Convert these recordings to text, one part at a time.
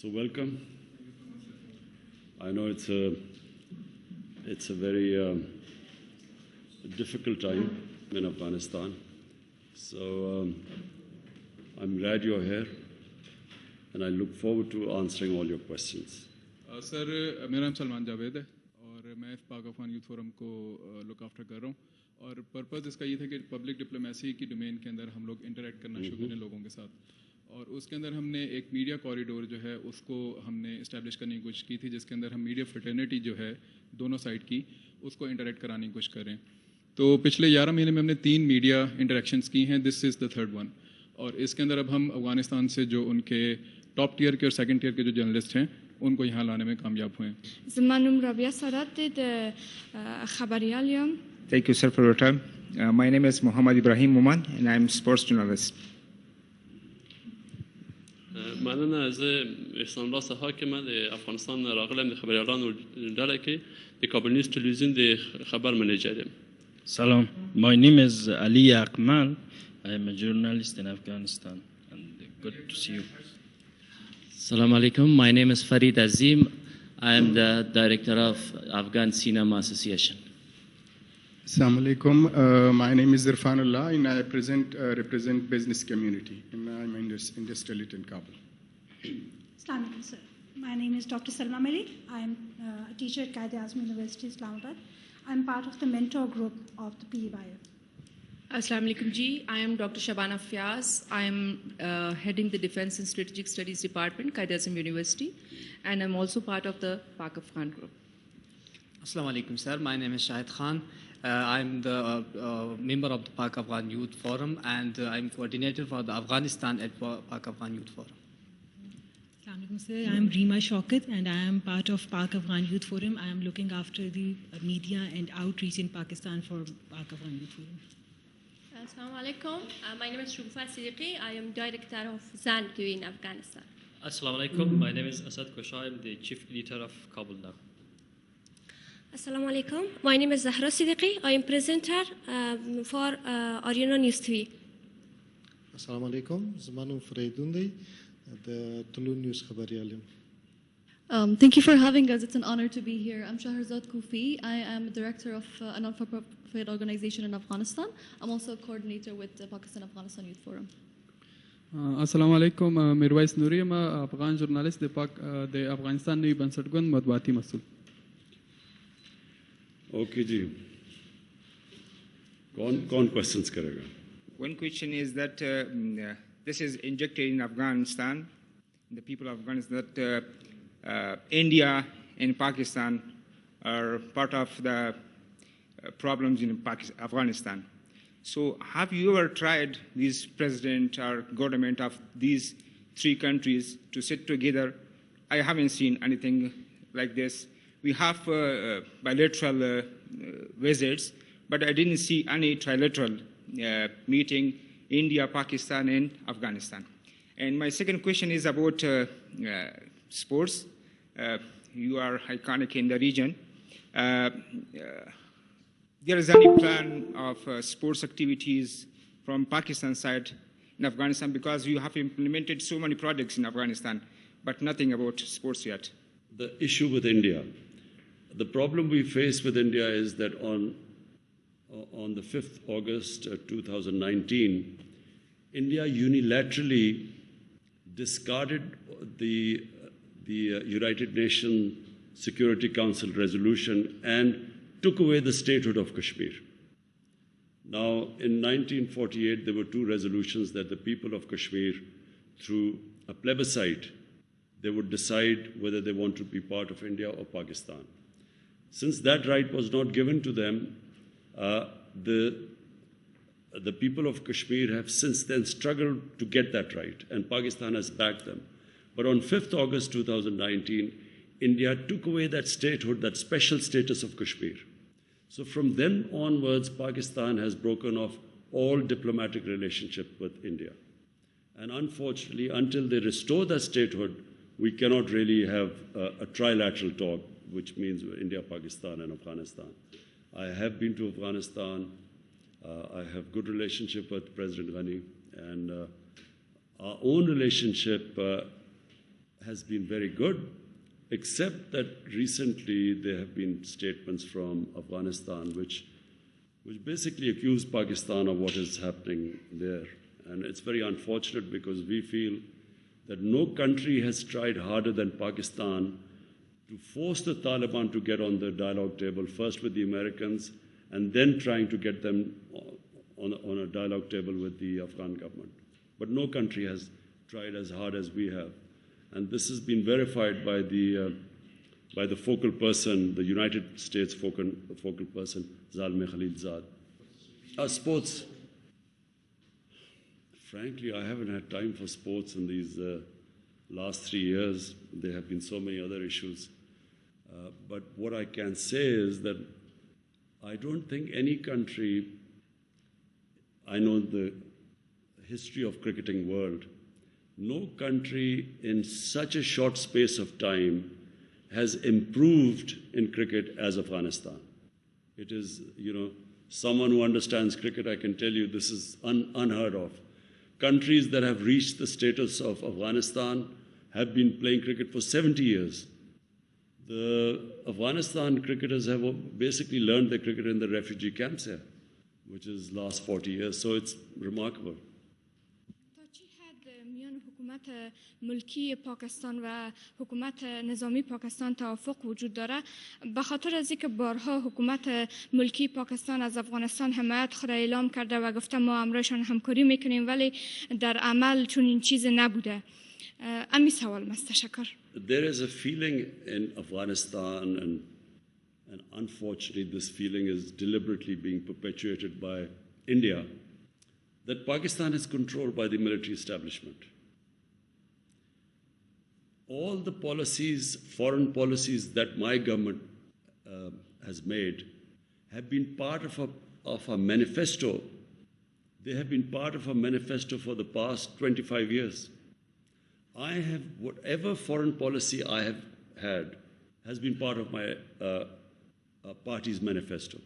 So welcome. I know it's a very difficult time in Afghanistan. So I'm glad you're here, and I look forward to answering all your questions. Sir, मेरा नाम सलमान जावेद है और मैं पाक Afghan youth forum को look after कर रहा हूँ और पर्पज़ इसका ये था कि पब्लिक डिप्लोमेसी की डोमेन के अंदर हम लोग इंटरेक्ट करना शुरू करें लोगों के साथ और उसके अंदर हमने एक मीडिया कॉरिडोर जो है उसको हमने इस्टेब्लिश करने की कोशिश की थी जिसके अंदर हम मीडिया फ्रेटर्निटी जो है दोनों साइड की उसको इंटरेक्ट कराने की कोशिश करें। तो पिछले 11 महीने में हमने 3 मीडिया इंटरेक्शंस की हैं, this is the third one. और इसके अंदर अब हम अफगानिस्तान से जो उनके टॉप टियर के और सेकंड टियर के जो जर्नलिस्ट हैं उनको यहाँ लाने में कामयाब हुए हैं। Thank you, sir, for your time. My name is Muhammad Ibrahim Muman, and I'm a sports journalist. مننه از احسان الله حاکم د افغانستان راغلم د خبریالانو ډله کې د کابل نیوز تلویزیون د خبر منیجر یم. Salam, my name is Ali Akmal. I am a journalist in Afghanistan and good to see you. Assalamu alaikum. My name is Farid Azim. I am the director of Afghan Cinema Association. Assalamu alaikum. My name is Irfanullah and I represent business community and I'm industrialist in Kabul. Assalamu alaikum, sir. My name is Dr. Salma Malik. I am a teacher at Qaid Azmi University, Islamabad. I am part of the mentor group of the PMImranKhanvsAfghanReporter. Assalamu alaikum ji. I am Dr. Shabana Fiaz. I am heading the Defense and Strategic Studies Department, Qaid Azmi University, and I'm also part of the Pak Afghan group. Assalamu alaikum, sir. My name is Shahid Khan. I'm the member of the Pak Afghan Youth Forum, and I'm coordinator for the Afghanistan at Pak Afghan Youth Forum. Assalamu alaikum, sir. I'm Reema Shaukat, and I am part of Pak Afghan Youth Forum. I am looking after the media and outreach in Pakistan for Pak Afghan Youth Forum. Assalamu alaikum. My name is Shugfa Siddiqui. I am director of Zan TV in Afghanistan. Assalamu alaikum. My name is Asad Kosha. I am the chief editor of Kabul Now. Assalamu alaikum. My name is Zahra Siddiqui. I am presenter for Ariana News TV. Assalamu alaikum. Zamanu Freidundi, the Tulun News Khabariyalum. Thank you for having us. It's an honor to be here. I'm Shahrazad Kufi. I am a director of a non-for-profit organization in Afghanistan. I'm also a coordinator with the Pakistan Afghanistan Youth Forum. Assalamu alaikum. Mirwais Nuri, I'm an Afghan journalist. The Afghanistan Nayi Bansatgund Madwati Masul. Okay ji. कौन questions करेगा? One question is that this is injected in Afghanistan, the people of Afghanistan, that India and Pakistan are part of the problems in Afghanistan. So have you ever tried this president or government of these 3 countries to sit together? I haven't seen anything like this. We have bilateral visits, but I didn't see any trilateral meeting India, Pakistan, and Afghanistan. And my second question is about sports. You are iconic in the region. There is any plan of sports activities from Pakistan side in Afghanistan, because you have implemented so many projects in Afghanistan, but nothing about sports yet. The issue with India, the problem we face with India is that on the 5th August 2019, India unilaterally discarded the United Nations Security Council resolution and took away the statehood of Kashmir. Now, in 1948, there were 2 resolutions that the people of Kashmir, through a plebiscite, they would decide whether they want to be part of India or Pakistan. Since that right was not given to them, the people of Kashmir have since then struggled to get that right, and Pakistan has backed them. But on 5th August 2019, India took away that statehood, that special status of Kashmir. So from then onwards, Pakistan has broken off all diplomatic relationship with India. And unfortunately, until they restore that statehood, we cannot really have a trilateral talk, which means India, Pakistan, and Afghanistan. I have been to Afghanistan. I have good relationship with President Ghani, and our own relationship has been very good, except that recently there have been statements from Afghanistan which basically accuse Pakistan of what is happening there. And it's very unfortunate because we feel that no country has tried harder than Pakistan to force the Taliban to get on the dialogue table, first with the Americans, and then trying to get them on a dialogue table with the Afghan government. But no country has tried as hard as we have. And this has been verified by the focal person, the United States focal person, Zalmay Khalilzad. Sports. Frankly, I haven't had time for sports in these last 3 years. There have been so many other issues. But what I can say is that I don't think any country, I know the history of cricketing world, no country in such a short space of time has improved in cricket as Afghanistan. It is, someone who understands cricket, I can tell you this is unheard of. Countries that have reached the status of Afghanistan have been playing cricket for 70 years. The Afghanistan cricketers have basically learned their cricket in the refugee camps here, which is last 40 years, so it's remarkable. حکومت ملکی پاکستان و حکومت نظامی پاکستان توافق وجود داره به خاطر از اینکه بارها حکومت ملکی پاکستان از افغانستان حمایت خود اعلام کرده و گفته ما امرایشان همکاری میکنیم ولی در عمل چون این چیز نبوده. امی سوال است. تشکر. There is a feeling in Afghanistan and unfortunately this feeling is deliberately being perpetuated by India that Pakistan is controlled by the military establishment. All the policies, foreign policies that my government has made have been part of a manifesto. They have been part of a manifesto for the past 25 years. I have, whatever foreign policy I have had has been part of my party's manifesto.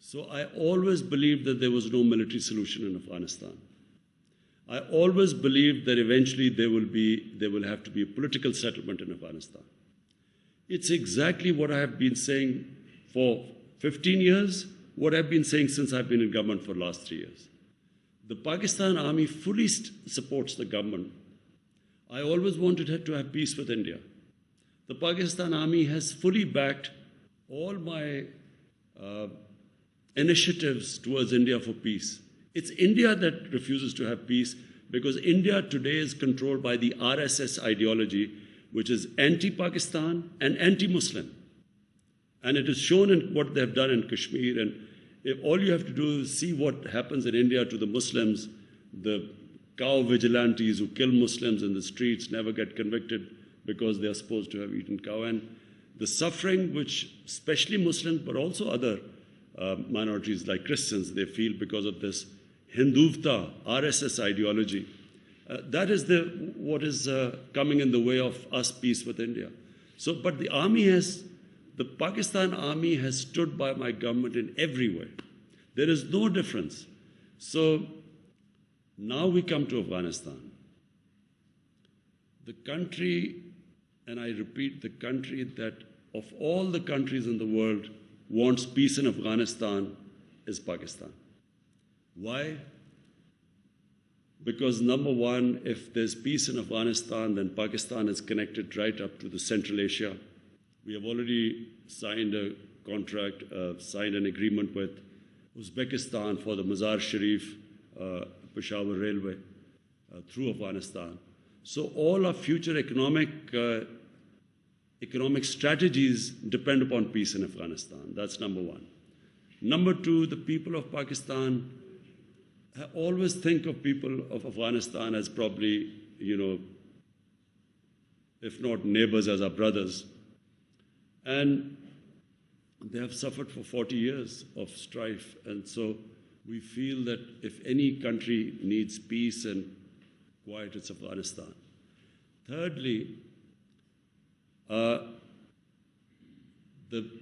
So I always believed that there was no military solution in Afghanistan. I always believed that eventually there will have to be a political settlement in Afghanistan. It's exactly what I have been saying for 15 years, what I've been saying since I've been in government for the last 3 years. The Pakistan army fully supports the government. I always wanted to have peace with India. The Pakistan army has fully backed all my initiatives towards India for peace. It's India that refuses to have peace because India today is controlled by the RSS ideology, which is anti-Pakistan and anti-Muslim. And it is shown in what they have done in Kashmir. And if all you have to do is see what happens in India to the Muslims, the cow vigilantes who kill Muslims in the streets never get convicted because they are supposed to have eaten cow. And the suffering which especially Muslims, but also other minorities like Christians, they feel because of this Hinduvta, RSS ideology. That is what is coming in the way of us peace with India. So, but the Pakistan army has stood by my government in every way. There is no difference. So, now we come to Afghanistan. The country, and I repeat, the country that of all the countries in the world wants peace in Afghanistan is Pakistan. Why? Because number one, if there's peace in Afghanistan, then Pakistan is connected right up to the Central Asia. We have already signed a contract, signed an agreement with Uzbekistan for the Mazar Sharif Peshawar Railway through Afghanistan. So all our future economic strategies depend upon peace in Afghanistan. That's number one. Number two, the people of Pakistan always think of people of Afghanistan as probably, if not neighbors, as our brothers. And they have suffered for 40 years of strife. And so we feel that if any country needs peace and quiet, it's Afghanistan. Thirdly,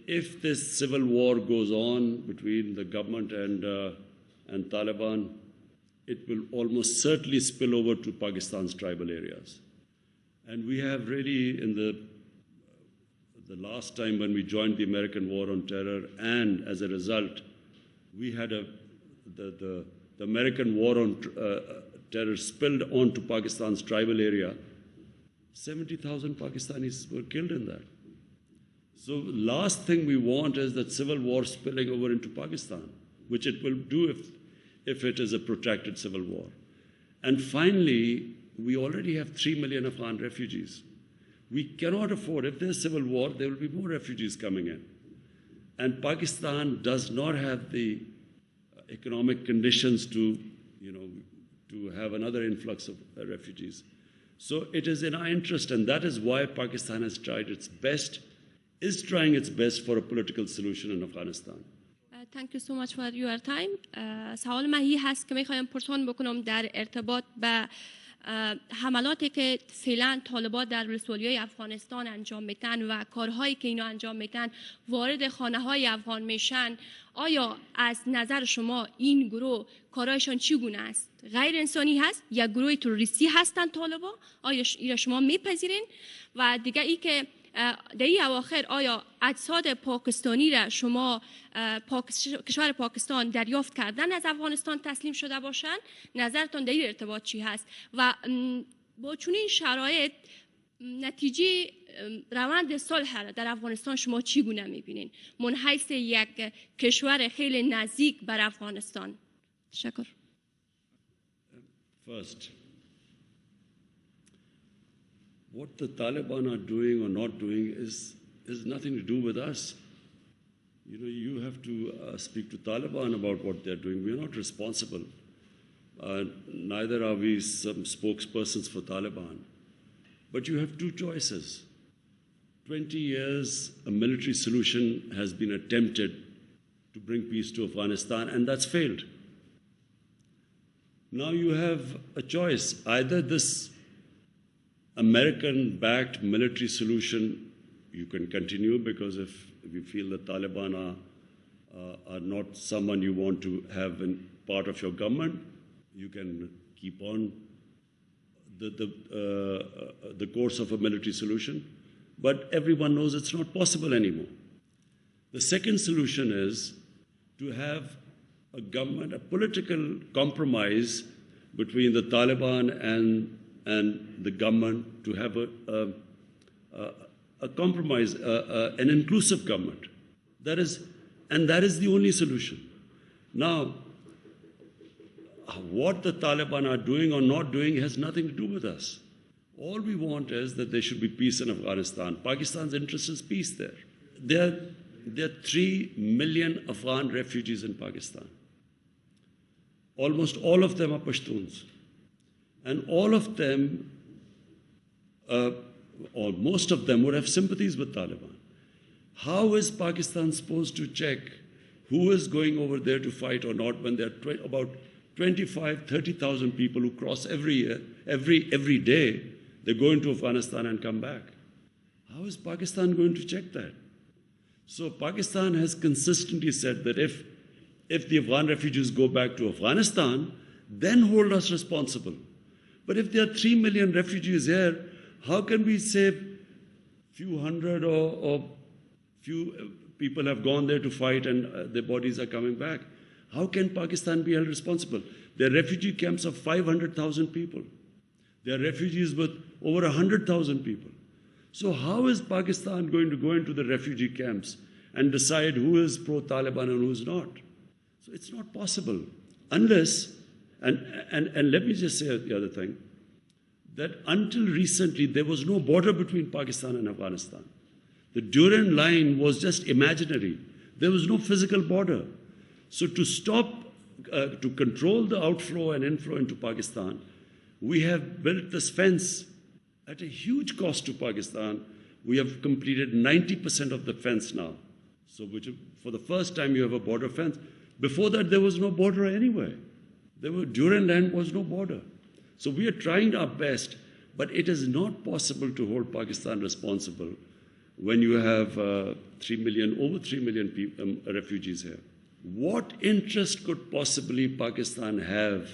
if this civil war goes on between the government and Taliban, it will almost certainly spill over to Pakistan's tribal areas. And we have really, in the last time when we joined the American war on terror, and as a result, we had the American war on terror spilled onto Pakistan's tribal area. 70,000 Pakistanis were killed in that. So last thing we want is that civil war spilling over into Pakistan, which it will do if it is a protracted civil war. And finally, we already have 3 million Afghan refugees. We cannot afford, if there's civil war, there will be more refugees coming in. And Pakistan does not have the economic conditions to have another influx of refugees. So it is in our interest, and that is why Pakistan has tried its best, is trying its best for a political solution in Afghanistan. Thank you so much for your time. سوال من این هست که میخوایم پرسان بکنم در ارتباط به حملاتی که فعلا طالبان در ولسوالیای افغانستان انجام میتن و کارهایی که اینا انجام میتن وارد خانه های افغان میشن. آیا از نظر شما این گروه کارهایشان چگونه است؟ غیر انسانی هست یا گروه تروریستی هستند طالبان؟ آیا اینا شما میپذیرین؟ و دیگه ای که در این اواخر آیا اجساد پاکستانی را شما کشور پاکستان دریافت کردن از افغانستان تسلیم شده باشند؟ نظرتان در این ارتباط چی هست؟ و با چنین شرایط نتیجه روند صلح در افغانستان شما چگونه میبینین من حیث یک کشور خیلی نزدیک بر افغانستان؟ تشکر. First, what the Taliban are doing or not doing is nothing to do with us. You have to speak to Taliban about what they're doing. We're not responsible. Neither are we some spokespersons for Taliban. But you have two choices. 20 years, a military solution has been attempted to bring peace to Afghanistan, and that's failed. Now you have a choice. Either this American-backed military solution, you can continue, because if you feel the Taliban are not someone you want to have in part of your government, you can keep on the course of a military solution. But everyone knows it's not possible anymore. The second solution is to have a government, a political compromise between the Taliban and the government, to have a compromise, an inclusive government. That is the only solution. Now, what the Taliban are doing or not doing has nothing to do with us. All we want is that there should be peace in Afghanistan. Pakistan's interest is peace there. There are 3 million Afghan refugees in Pakistan. Almost all of them are Pashtuns. And all of them, or most of them, would have sympathies with Taliban. How is Pakistan supposed to check who is going over there to fight or not when there are about 25,000, 30,000 people who cross every year, every day? They go into Afghanistan and come back. How is Pakistan going to check that? So Pakistan has consistently said that if the Afghan refugees go back to Afghanistan, then hold us responsible. But if there are 3 million refugees here, how can we say few hundred or few people have gone there to fight and their bodies are coming back? How can Pakistan be held responsible? There are refugee camps of 500,000 people. There are refugees with over 100,000 people. So how is Pakistan going to go into the refugee camps and decide who is pro-Taliban and who is not? So it's not possible unless, and let me just say the other thing, that until recently there was no border between Pakistan and Afghanistan. The Durand line was just imaginary. There was no physical border. So to stop, to control the outflow and inflow into Pakistan, we have built this fence at a huge cost to Pakistan. We have completed 90% of the fence now. So for the first time you have a border fence. Before that there was no border anywhere. Durand land was no border. So we are trying our best, but it is not possible to hold Pakistan responsible when you have over 3 million refugees here. What interest could possibly Pakistan have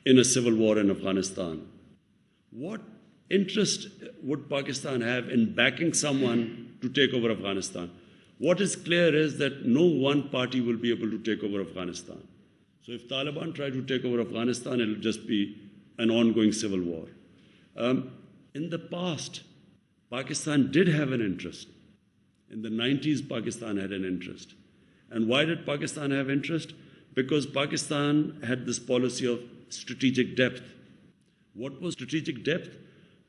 in a civil war in Afghanistan? What interest would Pakistan have in backing someone to take over Afghanistan? What is clear is that no one party will be able to take over Afghanistan. So if Taliban try to take over Afghanistan, it will just be an ongoing civil war. In the past, Pakistan did have an interest. In the 90s, Pakistan had an interest. And why did Pakistan have interest? Because Pakistan had this policy of strategic depth. What was strategic depth?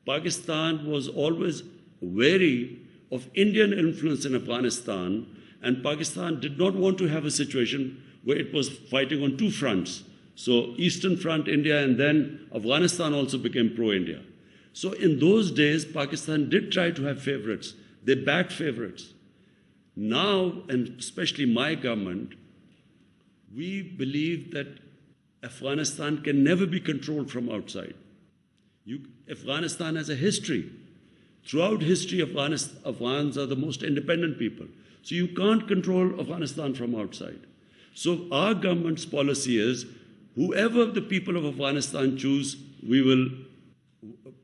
Pakistan was always wary of Indian influence in Afghanistan, and Pakistan did not want to have a situation where it was fighting on two fronts. So Eastern Front, India, and then Afghanistan also became pro-India. So in those days, Pakistan did try to have favorites. They backed favorites. Now, and especially my government, we believe that Afghanistan can never be controlled from outside. Afghanistan has a history. Throughout history, Afghans are the most independent people. So you can't control Afghanistan from outside. So our government's policy is, whoever the people of Afghanistan choose,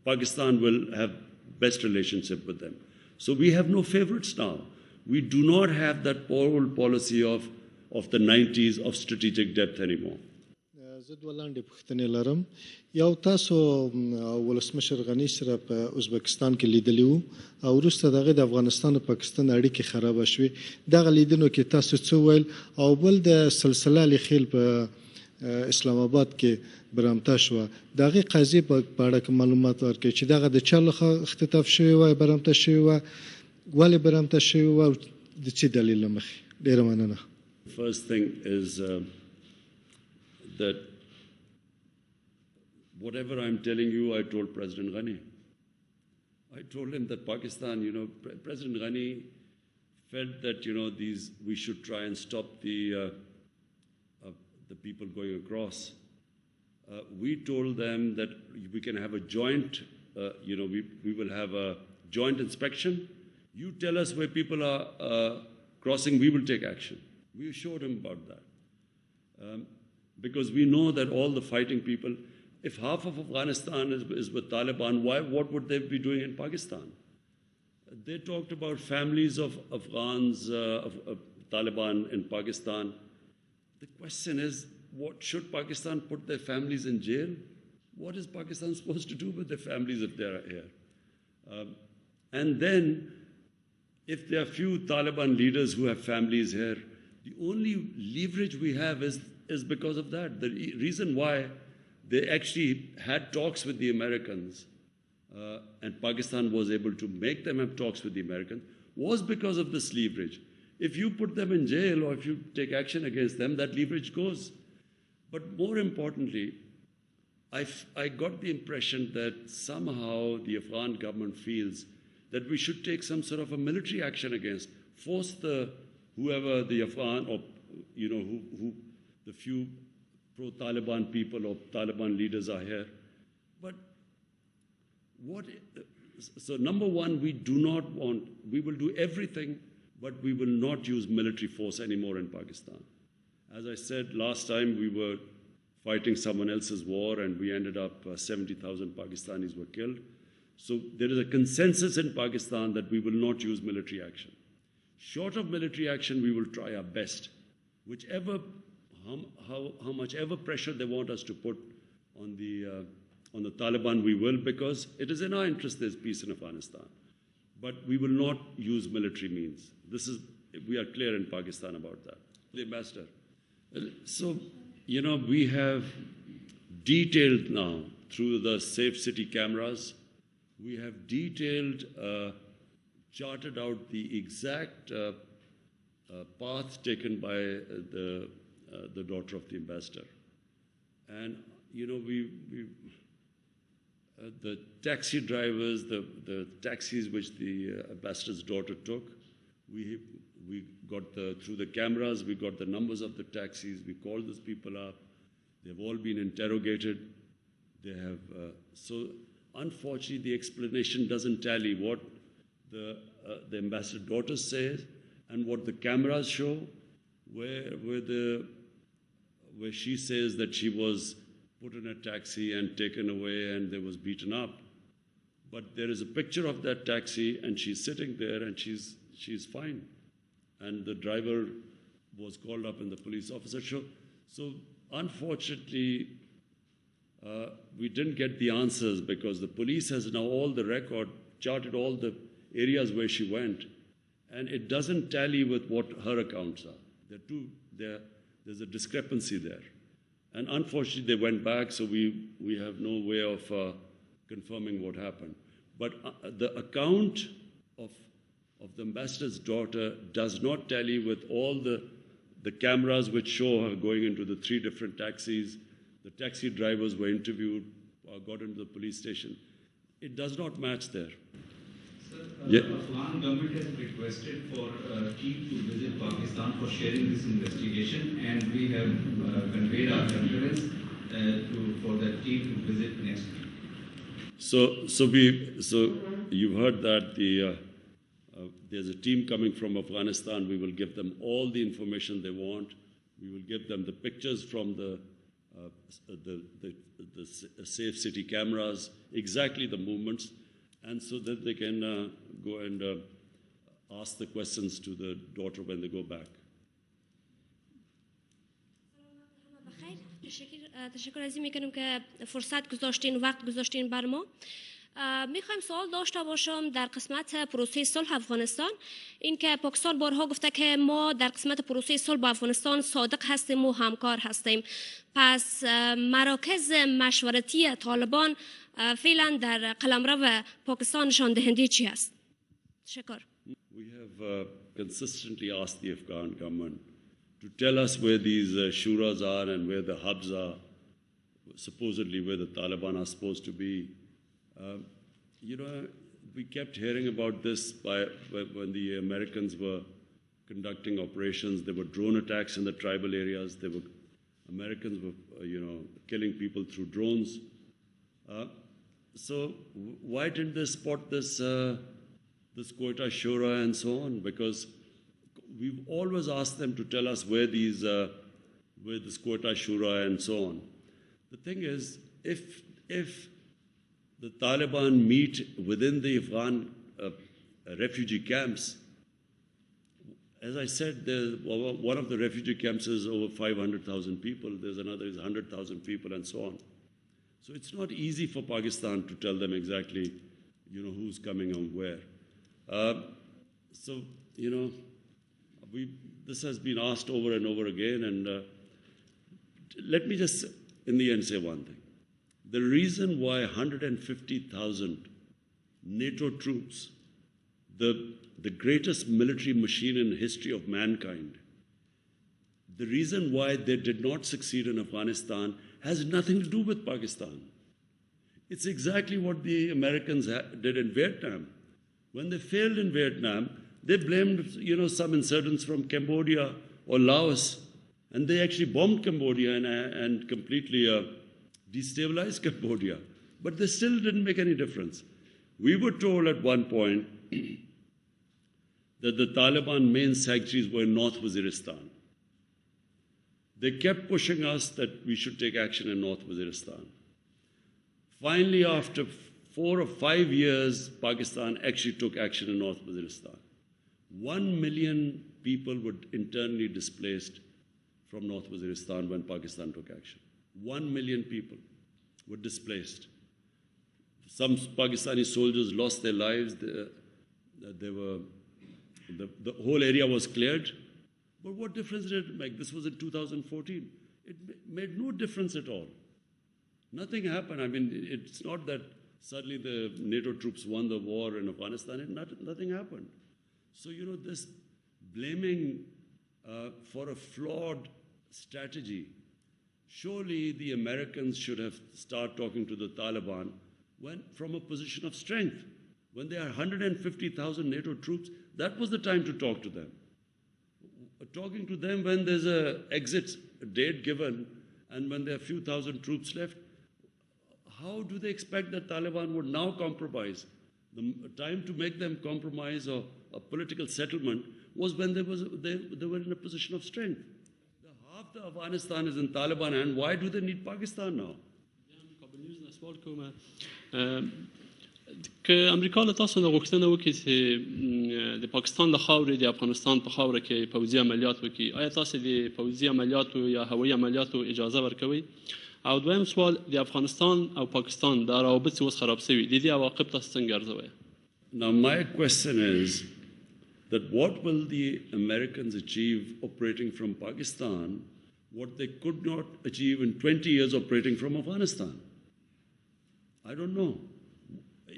Pakistan will have best relationship with them. So we have no favorites now. We do not have that old policy of the 90s of strategic depth anymore. زه دوه لاندې پوښتنې لرم. یو تاسو ولسمشر غني سره په ازبکستان کې لیدلی وو او وروسته دغه د افغانستان او پاکستان اړیکې خراب شوې. دغه لیدنو کې تاسو څه ویل او بل د سلسله لیخیل په اسلام آباد کې برامته شو دغه قضیه په اړه کوم معلومات ورکړي چې دغه د چا لخوا اختطاف شوی و برامته شوی و ولې برامته شوی و د څه دلیل مخې؟ ډیره مننه. First thing is that whatever I'm telling you, I told President Ghani. I told him that Pakistan, President Ghani felt that, we should try and stop the people going across. We told them that we can have a joint, we will have a joint inspection. You tell us where people are crossing, we will take action. We assured him about that. Because we know that all the fighting people, if half of Afghanistan is with Taliban, what would they be doing in Pakistan? They talked about families of Afghans, of Taliban in Pakistan. The question is, should Pakistan put their families in jail? What is Pakistan supposed to do with their families if they're here? And then, if there are few Taliban leaders who have families here, the only leverage we have is because of that. The reason why they actually had talks with the Americans and Pakistan was able to make them have talks with the Americans was because of this leverage. If you put them in jail or if you take action against them, that leverage goes. But more importantly, I got the impression that somehow the Afghan government feels that we should take some sort of a military action against, force whoever the Afghan or, who the few pro-Taliban people or Taliban leaders are here. But so number one, we will do everything, but we will not use military force anymore in Pakistan. As I said, last time we were fighting someone else's war and we ended up 70,000 Pakistanis were killed. So there is a consensus in Pakistan that we will not use military action. Short of military action, we will try our best. How much ever pressure they want us to put on the Taliban, we will, because it is in our interest there's peace in Afghanistan. But we will not use military means. We are clear in Pakistan about that. The ambassador. So, we have detailed now through the Safe City cameras, we have detailed, charted out the exact path taken by the daughter of the ambassador. And, the taxi drivers, the taxis which the ambassador's daughter took, we got through the cameras, we got the numbers of the taxis, we called those people up, they've all been interrogated. They have, so unfortunately the explanation doesn't tally what the ambassador's daughter says and what the cameras show, where she says that she was put in a taxi and taken away and they was beaten up. But there is a picture of that taxi, and she's sitting there, and she's fine. And the driver was called up, and the police officer showed. So unfortunately, we didn't get the answers because the police has now all the record, charted all the areas where she went, and it doesn't tally with what her accounts are. There's a discrepancy there. And unfortunately, they went back, so we have no way of confirming what happened. But the account of the ambassador's daughter does not tally with all the cameras which show her going into the 3 different taxis. The taxi drivers were interviewed, got into the police station. It does not match there. Sir, the Afghan government has requested for a team to visit Pakistan for sharing this investigation, and we have conveyed our concurrence for that team to visit next week. So you've heard that there's a team coming from Afghanistan. We will give them all the information they want. We will give them the pictures from the safe city cameras, exactly the movements, and so that they can go and ask the questions to the daughter when they go back. تشکر از این میکنم که فرصت گذاشتین، وقت گذاشتین بر ما. میخوایم سوال داشته باشم در قسمت پروسه صلح افغانستان. این که پاکستان بارها گفته که ما در قسمت پروسه صلح با افغانستان صادق هستیم و همکار هستیم. پس مراکز مشورتی طالبان فعلا در قلمرو پاکستان نشان دهنده چی است؟ تشکر. We have consistently asked the Afghan government to tell us where these shuras are and where the hubs are, supposedly where the Taliban are supposed to be. We kept hearing about this when the Americans were conducting operations. There were drone attacks in the tribal areas. Americans were, killing people through drones. So why didn't they spot this Quetta Shura and so on? Because we've always asked them to tell us where this Quetta Shura and so on. The thing is, if the Taliban meet within the Afghan refugee camps, as I said, one of the refugee camps is over 500,000 people. There's another is 100,000 people and so on. So it's not easy for Pakistan to tell them exactly, who's coming and where. This has been asked over and over again, and let me just, in the end, say one thing. The reason why 150,000 NATO troops, the greatest military machine in the history of mankind, the reason why they did not succeed in Afghanistan has nothing to do with Pakistan. It's exactly what the Americans did in Vietnam. When they failed in Vietnam, they blamed, some insurgents from Cambodia or Laos, and they actually bombed Cambodia and completely destabilized Cambodia. But they still didn't make any difference. We were told at one point that the Taliban main sanctuaries were in North Waziristan. They kept pushing us that we should take action in North Waziristan. Finally, after 4 or 5 years, Pakistan actually took action in North Waziristan. 1 million people were internally displaced from North Waziristan when Pakistan took action. 1 million people were displaced. Some Pakistani soldiers lost their lives. The whole area was cleared. But what difference did it make? This was in 2014. It made no difference at all. Nothing happened. I mean, it's not that suddenly the NATO troops won the war in Afghanistan. Nothing happened. So, this blaming for a flawed strategy, surely the Americans should have started talking to the Taliban from a position of strength. When there are 150,000 NATO troops, that was the time to talk to them. Talking to them when there's an exit date given and when there are a few thousand troops left, how do they expect that Taliban would now compromise? The time to make them compromise or a political settlement was when they were in a position of strength. Half the Afghanistan is in Taliban hand. Why do they need Pakistan now? که امریکا له تاسو نه غوښتنه وکړي چې د پاکستان له خاورې د افغانستان په خاوره کې پوځي عملیات وکړي، آیا تاسو د پوځي عملیاتو یا هوایي عملیاتو اجازه ورکوئ؟ او دویم سوال، د افغانستان او پاکستان د روابط چې اوس خراب شوي، د دې عواقب تاسو څنګه ارزوئ؟ Now my question is that what will the Americans achieve operating from Pakistan what they could not achieve in 20 years operating from Afghanistan? I don't know.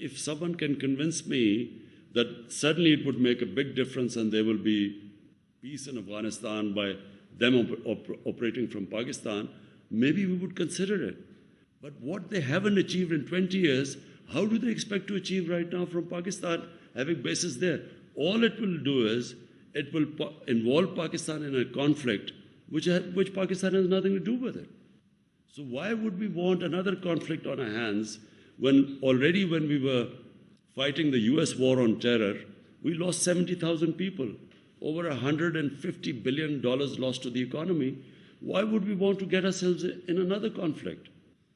If someone can convince me that suddenly it would make a big difference and there will be peace in Afghanistan by them operating from Pakistan, maybe we would consider it. But what they haven't achieved in 20 years, how do they expect to achieve right now from Pakistan, having bases there? All it will do is, it will involve Pakistan in a conflict which Pakistan has nothing to do with it. So why would we want another conflict on our hands when already when we were fighting the US war on terror, we lost 70,000 people, over $150 billion lost to the economy? Why would we want to get ourselves in another conflict?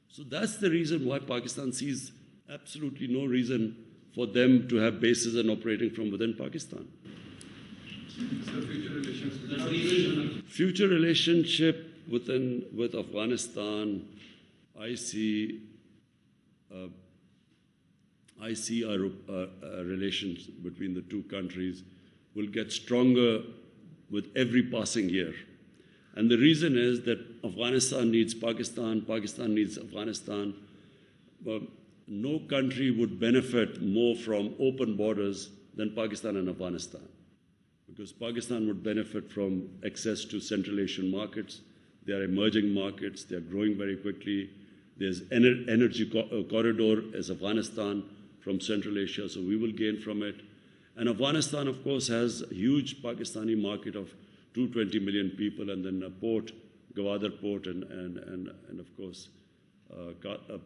So that's the reason why Pakistan sees absolutely no reason for them to have bases and operating from within Pakistan. Future relationship with Afghanistan, I see our relations between the two countries will get stronger with every passing year. And the reason is that Afghanistan needs Pakistan, Pakistan needs Afghanistan. No country would benefit more from open borders than Pakistan and Afghanistan, because Pakistan would benefit from access to Central Asian markets. They are emerging markets, they are growing very quickly. There's energy corridor as Afghanistan from Central Asia, so we will gain from it. And Afghanistan, of course, has a huge Pakistani market of 220 million people, and then a port, Gwadar port, and of course,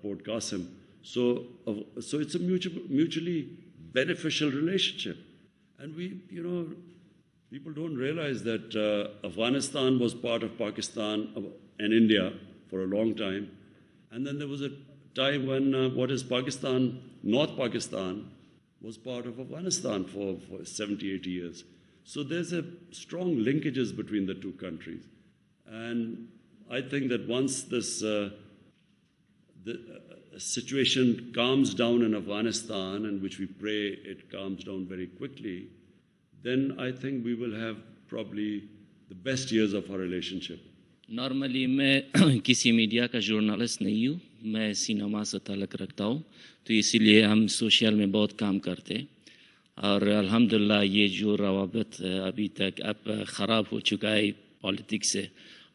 Port Qasim. So it's a mutually beneficial relationship. And people don't realize that Afghanistan was part of Pakistan and India for a long time. And then there was a time when Pakistan, North Pakistan, was part of Afghanistan for 70, 80 years. So there's a strong linkages between the two countries. And I think that once this the situation calms down in Afghanistan, and which we pray it calms down very quickly, then I think we will have probably the best years of our relationship. Normally मैं किसी media का journalist नहीं हूँ, मैं cinema से ताल्लुक़ रखता हूँ, तो इसीलिए हम सोशल में बहुत काम करते हैं। और अल्हम्दुलिल्लाह ये जो रवाबत अभी तक अब ख़राब हो चुका है पॉलिटिक्स से,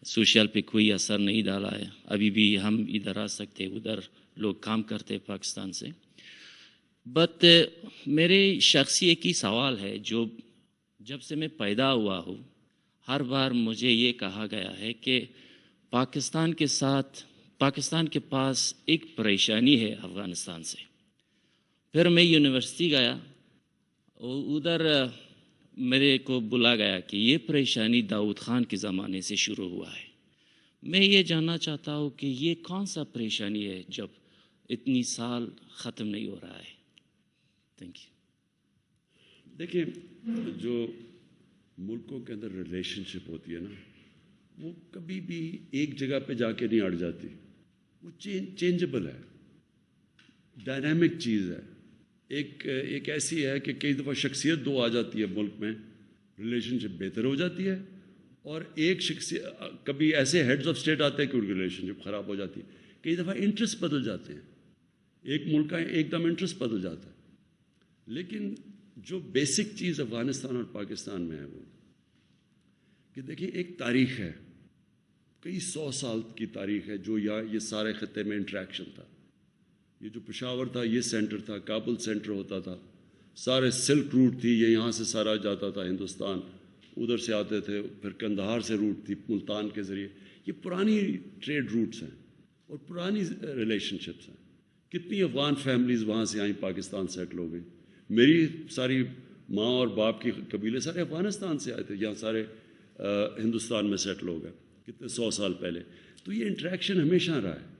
सोशल पे कोई असर नहीं डाला है। अभी भी हम इधर आ सकते, उधर लोग काम करते पाकिस्तान से। बट मेरे शख्सी एक ही सवाल है, जो जब से मैं पैदा हुआ हूँ हर बार मुझे ये कहा गया है कि पाकिस्तान के पास एक परेशानी है अफ़गानिस्तान से। फिर मैं यूनिवर्सिटी गया, उधर मेरे को बोला गया कि ये परेशानी दाऊद खान के ज़माने से शुरू हुआ है। मैं ये जानना चाहता हूँ कि ये कौन सा परेशानी है जब इतनी साल ख़त्म नहीं हो रहा है। Thank you. देखिए, जो मुल्कों के अंदर रिलेशनशिप होती है ना, वो कभी भी एक जगह पे जाके नहीं अड़ जाती। वो चेंजेबल है, डायनामिक चीज़ है। एक ऐसी है कि कई दफ़ा शख्सियत दो आ जाती है मुल्क में, रिलेशनशिप बेहतर हो जाती है, और एक शख्सियत कभी ऐसे हेड्स ऑफ स्टेट आते हैं कि उनकी रिलेशनशिप ख़राब हो जाती है। कई दफ़ा इंटरेस्ट बदल जाते हैं, एक मुल्क का एकदम इंटरेस्ट बदल जाता है। लेकिन जो बेसिक चीज़ अफ़गानिस्तान और पाकिस्तान में है वो कि देखिए, एक तारीख़ है, कई 100 साल की तारीख़ है जो ये सारे ख़त्े में इंटरेक्शन था। ये जो पेशावर था ये सेंटर था, काबुल सेंटर होता था, सारे सिल्क रूट थी, ये यहाँ से सारा जाता था हिंदुस्तान, उधर से आते थे, फिर कंदहार से रूट थी मुल्तान के ज़रिए। ये पुरानी ट्रेड रूट्स हैं और पुरानी रिलेशनशिप्स हैं। कितनी अफ़गान फैमिलीज़ वहाँ से आई, पाकिस्तान सेटल हो गई। मेरी सारी माँ और बाप की कबीले सारे अफ़गानिस्तान से आए थे, यहाँ सारे हिंदुस्तान में सेटल हो गए कितने 100 साल पहले। तो ये इंटरेक्शन हमेशा रहा है।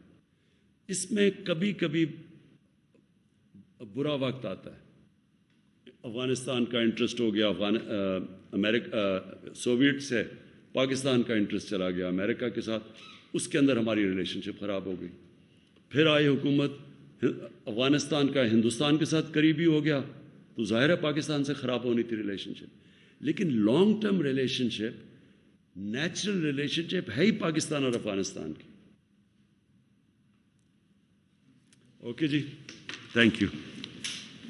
इसमें कभी कभी اب برا وقت آتا ہے، افغانستان کا انٹرسٹ ہو گیا سوویٹ سے پاکستان کا انٹرسٹ چلا گیا امریکہ کے ساتھ، اس کے اندر ہماری ریلیشن شپ خراب ہو گئی. پھر آئی حکومت افغانستان کا ہندوستان کے ساتھ قریبی ہو گیا تو ظاہر ہے پاکستان سے خراب ہونی تھی ریلیشن شپ. لیکن لانگ ٹرم ریلیشن شپ، نیچرل ریلیشن شپ ہے ہی پاکستان اور افغانستان کی. اوکے جی، تھینک یو.